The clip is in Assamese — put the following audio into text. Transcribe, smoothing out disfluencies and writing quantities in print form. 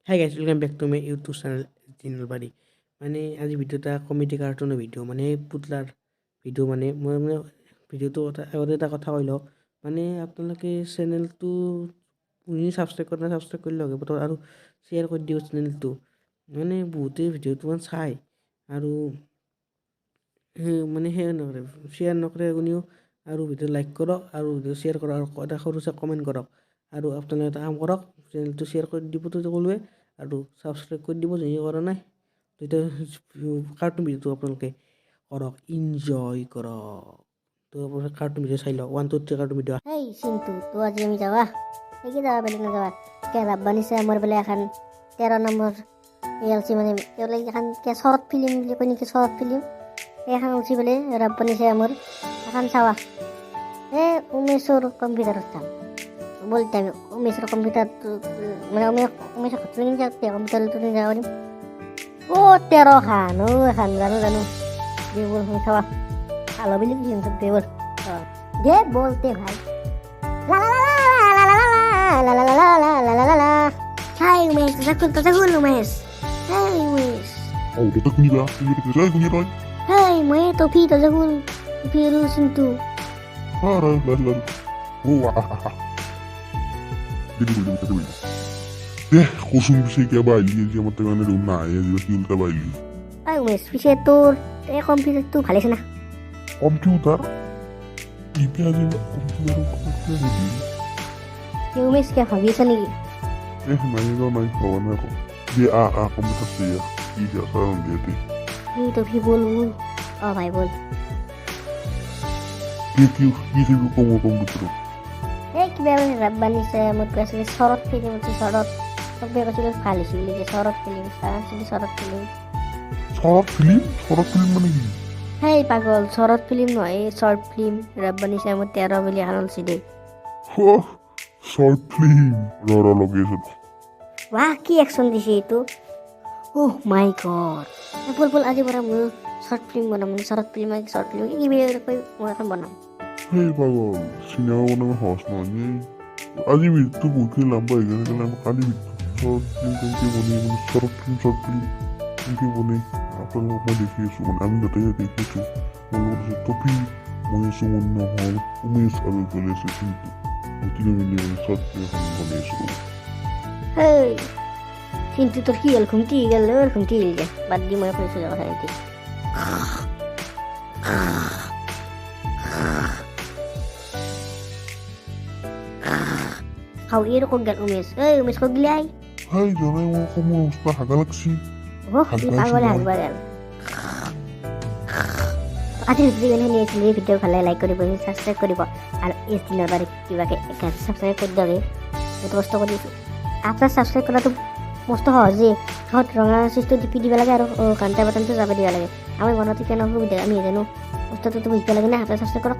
High guys welcome back to my YouTube channel জিনলবাৰী মানে আজি ভিডিঅ' এটা কমেডি কাৰ্টুনৰ ভিডিঅ' মানে পুতলাৰ ভিডিঅ' মানে মই মানে ভিডিঅ'টো আগতে এটা কথা কৈ লওঁ মানে আপোনালোকে চেনেলটো ছাবস্ক্ৰাইব কৰা নাই ছাবস্ক্ৰাইব কৰি লওক আৰু শ্বেয়াৰ কৰি দিয়ক চেনেলটো মানে বহুতেই ভিডিঅ'টো চায় আৰু মানে সেই নকৰে শ্বেয়াৰ নকৰে কোনেও আৰু ভিডিঅ' লাইক কৰক আৰু ভিডিঅ' শ্বেয়াৰ কৰক আৰু এটা সৰুছে কমেণ্ট কৰক আৰু আপোনালোকে এটা কাম কৰক চেনেলটো শ্বেয়াৰ কৰি দিবতো সকলোৱে আৰু ছাবস্ক্ৰাইব কৰি দিব যদি কৰা নাই তেতিয়া কাৰ্টুন ভিডিঅ'টো আপোনালোকে কৰক ইনজয় কৰক তো আপোনালোকে কাৰ্টুন ভিডিঅ' চাই লওক 1 2 3 cartoon video' Hey, Sintu, tu aja yang Jawa. Lagi dah balik na Jawa. Kaya Rabbani saya amor beli akan 13 nomor ELC mana. Kaya lagi akan kaya short film beli ko ni kaya short film. Kaya akan usi beli Rabbani saya amor akan sawah. Umesur komputer tam. Boleh tahu umesur komputer tu mana umesur tuning jat ya komputer tu tuning Jawa ni. Oh, terohan, kan ganu. Dia boleh sawah. Kalau beli sih untuk dia boleh. Dia boleh भाई ला ला ला ला ला ला ला ला ला ला ला ला ला Hai Umes, tazakul Umes. Hai Umes. Oh, dapat kunira, kunira. Hai, mae topi tazakul. Piru Sintu. Lari. Oh, Jadi. Khusus bisa kayak bayi, dia mau tengah ada rumah ya, dia kita bayi. Hai Umes, পিছে তোর কম্পিউটারটো ভালে আছে না? Komputer? Ini aja komputer ini. Umes কে ভাবি আছে নেকি? Main kawan aku. Dia komputer sih ya. Iya, sekarang dia. এই topi বল ভাই বল Dia kamu komputer. কিবা মানে রাব্বানি সে মত কৈছিল শরৎ ফিল্ম আছে শরৎ সবে কৈছিল ভাল আছিল যে Sharat film Sharat film Short film mana ini? Hey পাগল শরৎ ফিল্ম নয় শর্ট ফিল্ম রাব্বানি সে মত 13 বলি আনল সিদে Oh, short film. Rara lagi itu. Wah, কি অ্যাকশন দিছে এইটো ওহ মাই গড বল আজি বৰা মই শর্ট ফিল্ম বনাম শর্ট ফিল্ম কি ভিডিও কই মই এখন বনাম Hei bagol, sinyawa ko ng host mo niya. Adi itu bukan lamba ya, kan adi short film mungkin boleh apa lo mau dekhi suman amin datanya dekhi tu mau ada topi mau suman mahal umis ada boleh sesuatu tidak ini short film boleh sesuatu হেই কিন্তু তোর কি গেল ঘুমটি গেল বাদ দি মই কইছো কথা এটি খাও এরকম গেল উমেশ কো গিলাই Hai jangan mau kamu usah galaksi ও কি পাগলে হাগবা গেল আজি ভিডিও নিয়েছিল এই ভিডিও ভালে লাইক কৰিব সাবস্ক্ৰাইব কৰিব আৰু এই দিনৰ বাৰে কিবাকে সাবস্ক্ৰাইব কৰি দিবি বহুত কষ্ট কৰিছো আপনাৰ সাবস্ক্ৰাইব কৰাটো মস্ত সহজে হাত ৰঙা সুইচটো টিপি দিব লাগে আৰু ঘণ্টা বাটনটো যাব দিব লাগে আমি বনাওঁতে কেনে সুবিধা আমি জানো কষ্টটো তুমি শিকিব লাগে না আপনার সাবস্ক্রাইব কৰক